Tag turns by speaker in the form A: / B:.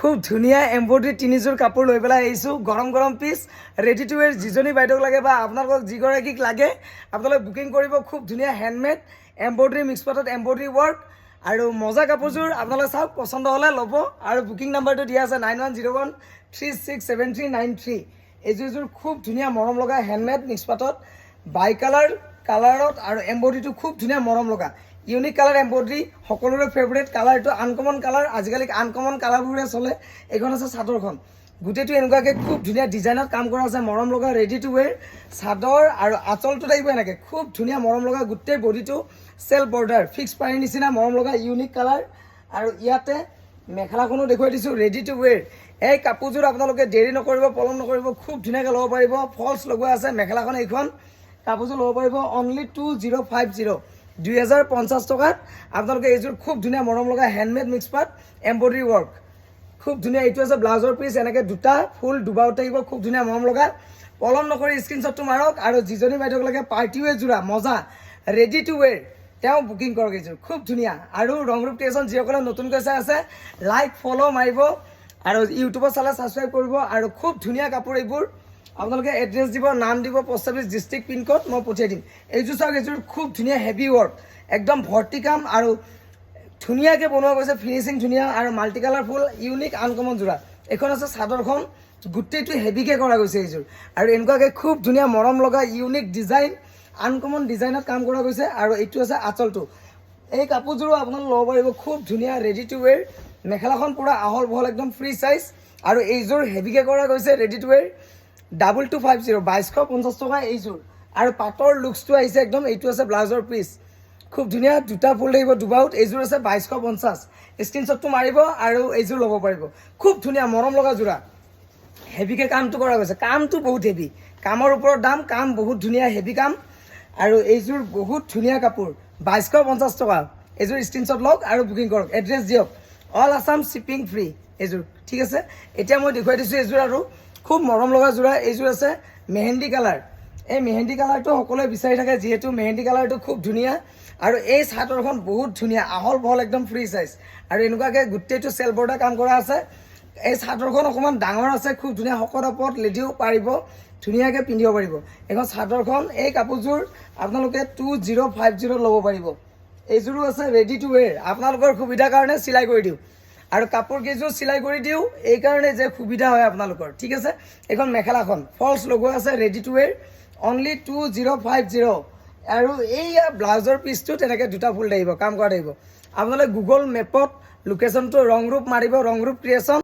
A: খুব ধুনীয়া এম্ব্ৰইডাৰী তিনিযোৰ কাপোৰ লৈ পেলাই আহিছোঁ গৰম গৰম পিচ ৰেডি টু ৱেৰ যিজনী বাইদেউক লাগে বা আপোনালোকক যিগৰাকীক লাগে আপোনালোকে বুকিং কৰিব খুব ধুনীয়া হেণ্ডমেড এম্ব্ৰইডাৰী মিক্স পাটত এম্ব্ৰইডাৰী ৱৰ্ক আৰু মজা কাপোৰযোৰ আপোনালোকে চাওক পচন্দ হ'লে ল'ব আৰু বুকিং নাম্বাৰটো দিয়া আছে 9101367393 এইযোৰ খুব ধুনীয়া মৰম লগা হেণ্ডমেড মিক্স পাটত বাই কালাৰত আৰু এম্ব্ৰইডাৰীটো খুব ধুনীয়া মৰম লগা ইউনিক কালাৰ এম্ব্ৰইডাৰী সকলোৰে ফেভৰেট কালাৰটো আনকমন কালাৰ আজিকালি আনকমন কালাৰবোৰে চলে এইখন আছে চাদৰখন গোটেইটো এনেকুৱাকৈ খুব ধুনীয়া ডিজাইনত কাম কৰা আছে মৰম লগা ৰেডি টু ৱেৰ চাদৰ আৰু আঁচলটো থাকিব এনেকৈ খুব ধুনীয়া মৰম লগা গোটেই বডিটো চেল বৰ্ডাৰ ফিক্স পানীৰ নিচিনা মৰম লগা ইউনিক কালাৰ আৰু ইয়াতে মেখেলাখনো দেখুৱাই দিছোঁ ৰেডি টু ৱেৰ এই কাপোৰযোৰ আপোনালোকে দেৰি নকৰিব পলম নকৰিব খুব ধুনীয়াকৈ ল'ব পাৰিব ফলছ লগোৱা আছে মেখেলাখন এইখন কাপোৰযোৰ ল'ব পাৰিব অনলি 2050 2050 টকাত আপোনালোকে এইযোৰ খুব ধুনীয়া মৰম লগা হেণ্ডমেড মিক্স পাট এম্ব্ৰইডাৰী ৱৰ্ক খুব ধুনীয়া এইটো আছে ব্লাউজৰ পিচ এনেকৈ দুটা ফুল দুবাৰত থাকিব খুব ধুনীয়া মৰম লগা পলম নকৰি স্ক্ৰীনশ্বটটো মাৰক আৰু যিজনী বাইদেউক লাগে পাৰ্টি ৱেৰ যোৰা মজা ৰেডি টু ৱেৰ তেওঁ বুকিং কৰক এইযোৰ খুব ধুনীয়া আৰু ৰংৰূপ ক্ৰিয়েশ্যন যিসকলে নতুনকৈ চাই আছে লাইক ফ'ল' মাৰিব আৰু ইউটিউবত চালে ছাবস্ক্ৰাইব কৰিব আৰু খুব ধুনীয়া কাপোৰ এইবোৰ আপোনালোকে এড্ৰেছ দিব নাম দিব পোষ্ট অফিচ ডিষ্ট্ৰিক্ট পিনক'ড মই পঠিয়াই দিম এইযোৰ চাওক এইযোৰ খুব ধুনীয়া হেভি ৱৰ্ক একদম ভৰ্তি কাম আৰু ধুনীয়াকৈ বনোৱা গৈছে ফিনিচিং ধুনীয়া আৰু মাল্টি কালাৰফুল ইউনিক আনকমন যোৰা এইখন আছে চাদৰখন গোটেইটো হেভিকৈ কৰা গৈছে এইযোৰ আৰু এনেকুৱাকৈ খুব ধুনীয়া মৰম লগা ইউনিক ডিজাইন আনকমন ডিজাইনত কাম কৰা গৈছে আৰু এইটো আছে আঁচলটো এই কাপোৰযোৰো আপোনালোকে ল'ব পাৰিব খুব ধুনীয়া ৰেডি টু ৱেৰ মেখেলাখন পূৰা আহল বহল একদম ফ্ৰী চাইজ আৰু এইযোৰ হেভিকৈ কৰা গৈছে ৰেডি টু ৱেৰ 2250 2250 টকা এইযোৰ আৰু পাটৰ লুকছটো আহিছে একদম এইটো আছে ব্লাউজৰ পিচ খুব ধুনীয়া দুটা ফুল থাকিব দুবাউত এইযোৰ আছে 2250 স্ক্ৰীনশ্বটটো মাৰিব আৰু এইযোৰ ল'ব পাৰিব খুব ধুনীয়া মৰম লগা যোৰা হেভিকৈ কামটো কৰা গৈছে কামটো বহুত হেভি কামৰ ওপৰত দাম কাম বহুত ধুনীয়া হেভি কাম আৰু এইযোৰ বহুত ধুনীয়া কাপোৰ 2250 টকা এইযোৰ স্ক্ৰীনশ্বট লওক আৰু বুকিং কৰক এড্ৰেছ দিয়ক অল আছাম শ্বিপিং ফ্ৰী এইযোৰ ঠিক আছে এতিয়া মই দেখুৱাই দিছোঁ এইযোৰ আৰু খুব মৰম লগা যোৰা এইযোৰ আছে মেহেন্দি কালাৰ এই মেহেন্দি কালাৰটো সকলোৱে বিচাৰি থাকে যিহেতু মেহেন্দি কালাৰটো খুব ধুনীয়া আৰু এই চাদৰখন বহুত ধুনীয়া আহল বহল একদম ফ্ৰী চাইজ আৰু এনেকুৱাকৈ গোটেইটো চেল বৰ্ডাৰ কাম কৰা আছে এই চাদৰখন অকণমান ডাঙৰ আছে খুব ধুনীয়া শকত আপত লেডিও পাৰিব ধুনীয়াকৈ পিন্ধিব পাৰিব এইখন চাদৰখন এই কাপোৰযোৰ আপোনালোকে 2050 ল'ব পাৰিব এইযোৰো আছে ৰেডি টু ৱেৰ আপোনালোকৰ সুবিধাৰ কাৰণে চিলাই কৰি দিওঁ আৰু কাপোৰ কেইযোৰ চিলাই কৰি দিওঁ এইকাৰণে যে সুবিধা হয় আপোনালোকৰ ঠিক আছে এইখন মেখেলাখন ফলছ লগোৱা আছে ৰেডি টু ৱেৰ অনলি 2050 আৰু এইয়া ব্লাউজৰ পিচটো তেনেকৈ দুটা ফুল থাকিব কাম কৰা থাকিব আপোনালোকে গুগল মেপত লোকেশ্যনটো ৰংৰূপ মাৰিব ৰংৰূপ ক্ৰিয়েশ্যন